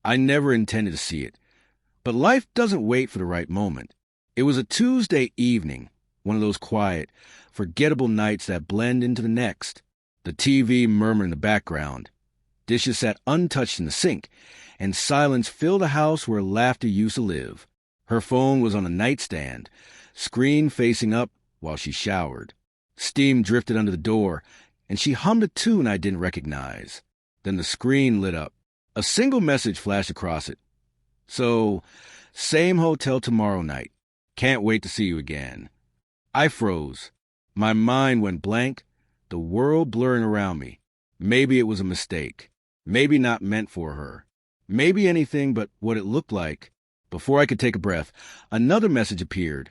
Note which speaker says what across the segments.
Speaker 1: I never intended to see it. But life doesn't wait for the right moment. It was a Tuesday evening, one of those quiet, forgettable nights that blend into the next. The TV murmured in the background. Dishes sat untouched in the sink, and silence filled a house where laughter used to live. Her phone was on a nightstand, screen facing up while she showered. Steam drifted under the door, and she hummed a tune I didn't recognize. Then the screen lit up. A single message flashed across it. So, same hotel tomorrow night. Can't wait to see you again. I froze. My mind went blank, the world blurring around me. Maybe it was a mistake. Maybe not meant for her. Maybe anything but what it looked like. Before I could take a breath, another message appeared.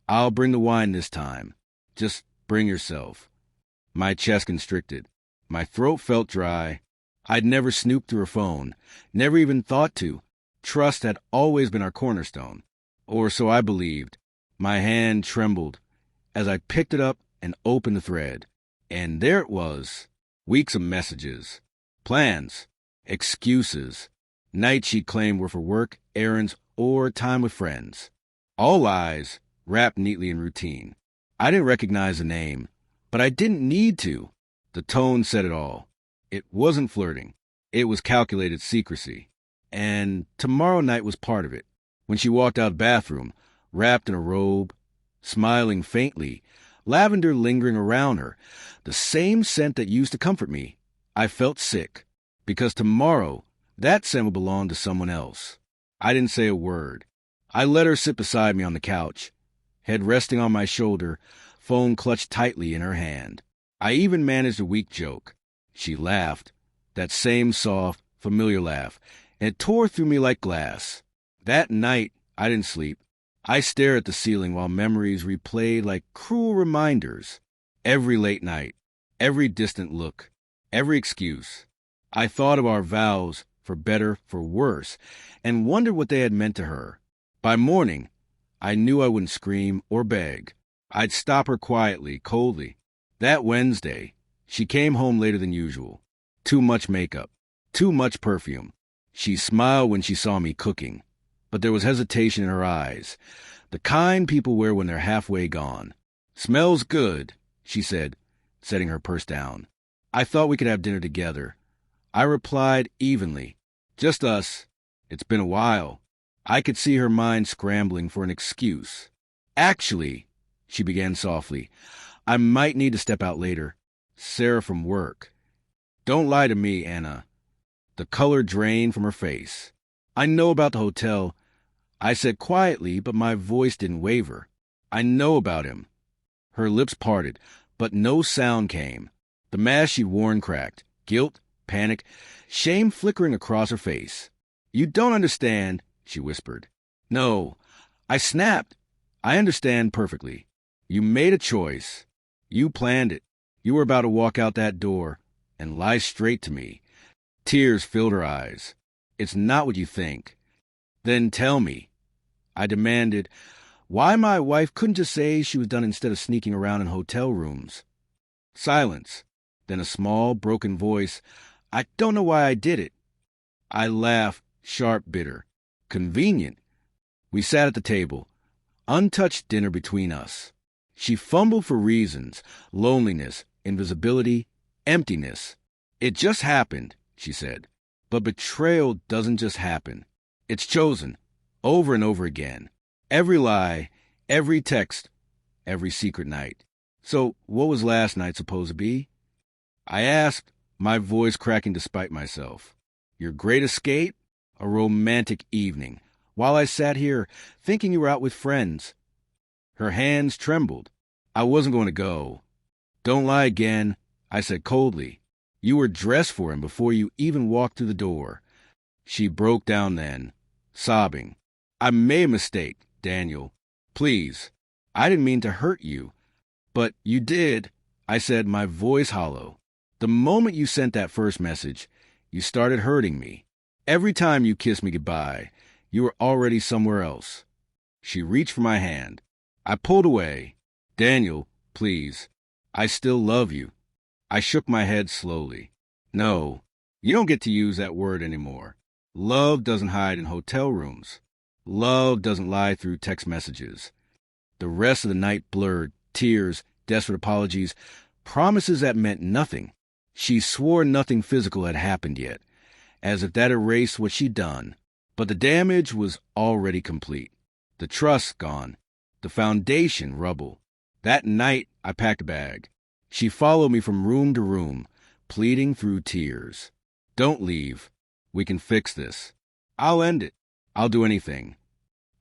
Speaker 1: I'll bring the wine this time. Just bring yourself. My chest constricted. My throat felt dry. I'd never snooped through her phone, never even thought to. Trust had always been our cornerstone. Or so I believed. My hand trembled as I picked it up and opened the thread. And there it was. Weeks of messages. Plans. Excuses. Nights she'd claimed were for work, errands, or time with friends. All lies, wrapped neatly in routine. I didn't recognize the name, but I didn't need to. The tone said it all. It wasn't flirting. It was calculated secrecy. And tomorrow night was part of it. When she walked out of the bathroom, wrapped in a robe, smiling faintly, lavender lingering around her, the same scent that used to comfort me, I felt sick. Because tomorrow, that scent would belong to someone else. I didn't say a word. I let her sit beside me on the couch, head resting on my shoulder, phone clutched tightly in her hand. I even managed a weak joke. She laughed, that same soft, familiar laugh, and it tore through me like glass. That night, I didn't sleep. I stared at the ceiling while memories replayed like cruel reminders. Every late night, every distant look, every excuse. I thought of our vows, for better, for worse, and wondered what they had meant to her. By morning, I knew I wouldn't scream or beg. I'd stop her quietly, coldly. That Wednesday, she came home later than usual. Too much makeup, too much perfume. She smiled when she saw me cooking, but there was hesitation in her eyes, the kind people wear when they're halfway gone. Smells good, she said, setting her purse down. I thought we could have dinner together. I replied evenly, just us. It's been a while. I could see her mind scrambling for an excuse. Actually, she began softly, I might need to step out later. Sarah from work. Don't lie to me, Anna. The color drained from her face. I know about the hotel. I said quietly, but my voice didn't waver. I know about him. Her lips parted, but no sound came. The mask she'd worn cracked. Guilt, panic, shame flickering across her face. You don't understand, she whispered. No, I snapped. I understand perfectly. You made a choice. You planned it. You were about to walk out that door and lie straight to me. Tears filled her eyes. It's not what you think. Then tell me, I demanded, why my wife couldn't just say she was done instead of sneaking around in hotel rooms. Silence. Then a small, broken voice. I don't know why I did it. I laughed, sharp, bitter. Convenient. We sat at the table, untouched dinner between us. She fumbled for reasons, loneliness, invisibility, emptiness. It just happened, she said. But betrayal doesn't just happen. It's chosen, over and over again. Every lie, every text, every secret night. So what was last night supposed to be? I asked, my voice cracking despite myself. Your great escape? A romantic evening, while I sat here thinking you were out with friends. Her hands trembled. I wasn't going to go. Don't lie again, I said coldly. You were dressed for him before you even walked through the door. She broke down then, sobbing. I made a mistake, Daniel. Please. I didn't mean to hurt you. But you did, I said, my voice hollow. The moment you sent that first message, you started hurting me. Every time you kissed me goodbye, you were already somewhere else. She reached for my hand. I pulled away. Daniel, please. I still love you. I shook my head slowly. No, you don't get to use that word anymore. Love doesn't hide in hotel rooms. Love doesn't lie through text messages. The rest of the night blurred, tears, desperate apologies, promises that meant nothing. She swore nothing physical had happened yet, as if that erased what she'd done. But the damage was already complete. The trust gone. The foundation rubble. That night, I packed a bag. She followed me from room to room, pleading through tears. Don't leave. We can fix this. I'll end it. I'll do anything.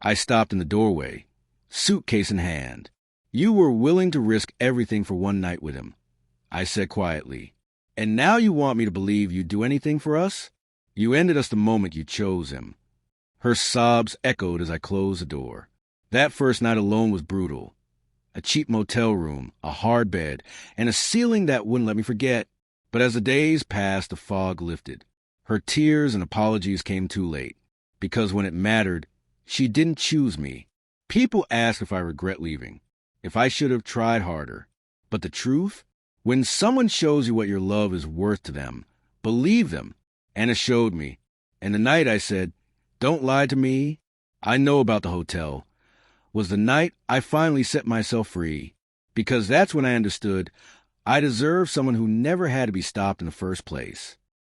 Speaker 1: I stopped in the doorway, suitcase in hand. You were willing to risk everything for one night with him, I said quietly. And now you want me to believe you'd do anything for us? You ended us the moment you chose him. Her sobs echoed as I closed the door. That first night alone was brutal. A cheap motel room, a hard bed, and a ceiling that wouldn't let me forget. But as the days passed, the fog lifted. Her tears and apologies came too late, because when it mattered, she didn't choose me. People ask if I regret leaving, if I should have tried harder. But the truth? When someone shows you what your love is worth to them, believe them. Anna showed me. And the night I said, "Don't lie to me, I know about the hotel," was the night I finally set myself free. Because that's when I understood I deserved someone who never had to be stopped in the first place.